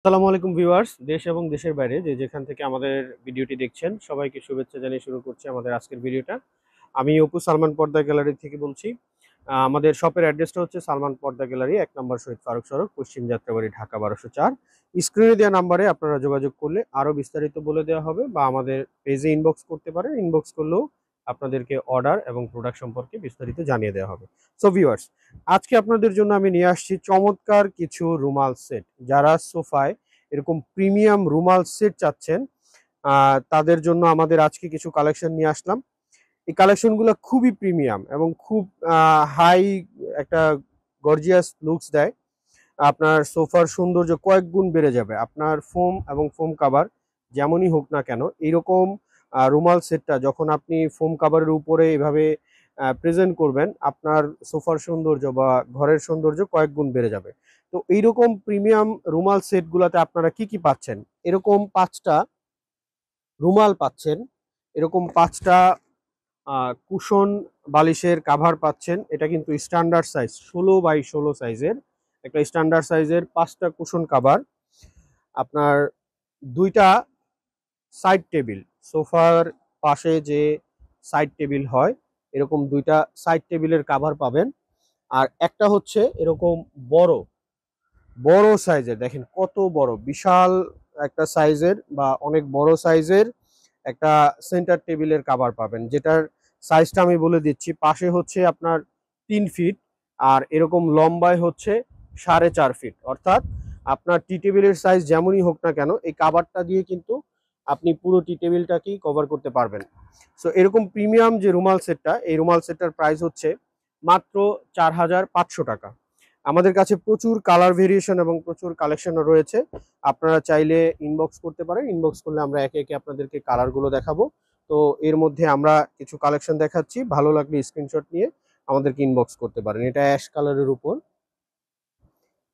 আসসালামু আলাইকুম ভিউয়ার্স, দেশ এবং দেশের বাইরে যে যেখান থেকে আমাদের ভিডিওটি দেখছেন সবাইকে শুভেচ্ছা জানিয়ে শুরু করছি আমাদের আজকের ভিডিওটা। আমি অপু সালমান পর্দা গ্যালারি থেকে বলছি। আমাদের শপের অ্যাড্রেসটা হচ্ছে সালমান পর্দা গ্যালারি, ১ নম্বর শহীদ ফারুক সড়ক, পশ্চিম যাত্রাবাড়ি, ঢাকা ১২০৪। স্ক্রিনে দেওয়া নাম্বারে আপনারা যোগাযোগ করলে আরও বিস্তারিত বলে দেওয়া হবে, বা আমাদের পেজে ইনবক্স করতে পারেন। ইনবক্স করলেও আপনাদেরকে অর্ডার এবং প্রোডাক্ট সম্পর্কে বিস্তারিত জানিয়ে দেওয়া হবে। সো ভিউয়ার্স, আজকে আপনাদের জন্য আমি নিয়ে আসছি চমৎকার কিছু রুমাল সেট। যারা সোফায় এরকম প্রিমিয়াম রুমাল সেট চাচ্ছেন, তাদের জন্য আমাদের আজকে কিছু কালেকশন নিয়ে আসলাম। এই কালেকশনগুলো খুবই প্রিমিয়াম এবং খুব হাই একটা গর্জিয়াস লুকস দেয়। আপনার সোফার সৌন্দর্য কয়েক গুণ বেড়ে যাবে। আপনার ফোম এবং ফোম কাভার যেমনই হোক না কেন, এইরকম রুমাল সেটটা যখন আপনি ফোম কাভারের উপরে এভাবে প্রেজেন্ট করবেন, আপনার সোফার সৌন্দর্য বা ঘরের সৌন্দর্য কয়েক গুণ বেড়ে যাবে। তো এইরকম প্রিমিয়াম রুমাল সেটগুলোতে আপনারা কি কি পাচ্ছেন? এরকম ৫টা রুমাল পাচ্ছেন, এরকম ৫টা কুশন বালিশের কাভার পাচ্ছেন। এটা কিন্তু স্ট্যান্ডার্ড সাইজ, ১৬x১৬ সাইজের একটা স্ট্যান্ডার্ড সাইজের ৫টা কুশন কাভার। আপনার ২টা সাইড টেবিল, সোফার পাশে যে সাইড টেবিল হয়, এরকম ২টা সাইড টেবিলের কাভার পাবেন। আর একটা হচ্ছে এরকম বড় বড় সাইজের, দেখেন কত বড়, বিশাল একটা সাইজের বা অনেক বড় সাইজের একটা সেন্টার টেবিলের কাভার পাবেন, যেটার সাইজটা আমি বলে দিচ্ছি। পাশে হচ্ছে আপনার ৩ ফিট, আর এরকম লম্বায় হচ্ছে ৪.৫ ফিট। অর্থাৎ আপনার টি টেবিলের সাইজ যেমনই হোক না কেন, এই কাভারটা দিয়ে কিন্তু আপনি পুরো টি টেবিলটাকেই কভার করতে পারবেন। সো এরকম প্রিমিয়াম যে রুমাল সেটটা, এই রুমাল সেটটার প্রাইস হচ্ছে মাত্র ৪,৫০০ টাকা। আমাদের কাছে প্রচুর কালার ভেরিয়েশন এবং প্রচুর কালেকশনও রয়েছে। আপনারা চাইলে ইনবক্স করতে পারেন। ইনবক্স করলে আমরা একে একে আপনাদেরকে কালারগুলো দেখাবো। তো এর মধ্যে আমরা কিছু কালেকশন দেখাচ্ছি, ভালো লাগলে স্ক্রিনশট নিয়ে আমাদেরকে ইনবক্স করতে পারেন। এটা অ্যাশ কালারের উপর,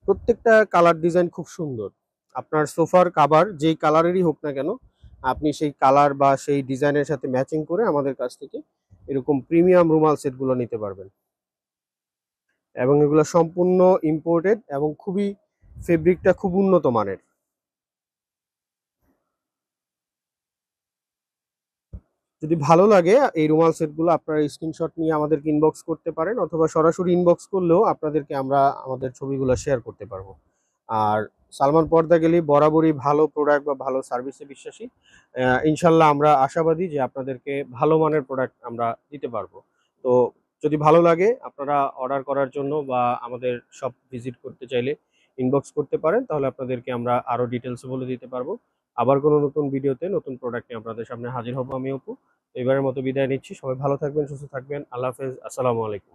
প্রত্যেকটা কালার ডিজাইন খুব সুন্দর। আপনার সোফার কাভার যেই কালারেরই হোক না কেন, আপনি সেই কালার বা সেই ডিজাইনের সাথে ম্যাচিং করে আমাদের কাছ থেকে এরকম প্রিমিয়াম রুমাল সেটগুলো নিতে পারবেন। এবং এগুলো সম্পূর্ণ ইম্পোর্টেড এবং খুবই ফেব্রিকটা খুব উন্নত মানের। যদি ভালো লাগে এই রুমাল সেটগুলো, আপনারা স্ক্রিনশট নিয়ে আমাদেরকে ইনবক্স করতে পারেন, অথবা সরাসরি ইনবক্স করলেও আপনাদেরকে আমরা আমাদের ছবিগুলো শেয়ার করতে পারবো। আর সালমান পর্দা গেলেই বরাবরই ভালো প্রোডাক্ট বা ভালো সার্ভিসে বিশ্বাসী। ইনশাল্লাহ আমরা আশাবাদী যে আপনাদেরকে ভালো মানের প্রোডাক্ট আমরা দিতে পারবো। তো যদি ভালো লাগে, আপনারা অর্ডার করার জন্য বা আমাদের শপ ভিজিট করতে চাইলে ইনবক্স করতে পারেন, তাহলে আপনাদেরকে আমরা আরো ডিটেলস বলে দিতে পারবো। আবার কোনো নতুন ভিডিওতে নতুন প্রোডাক্ট নিয়ে আপনাদের সামনে হাজির হব আমি অপু। তো এবারের মতো বিদায় নিচ্ছি। সবাই ভালো থাকবেন, সুস্থ থাকবেন। আল্লাহ হাফেজ। আসসালামু আলাইকুম।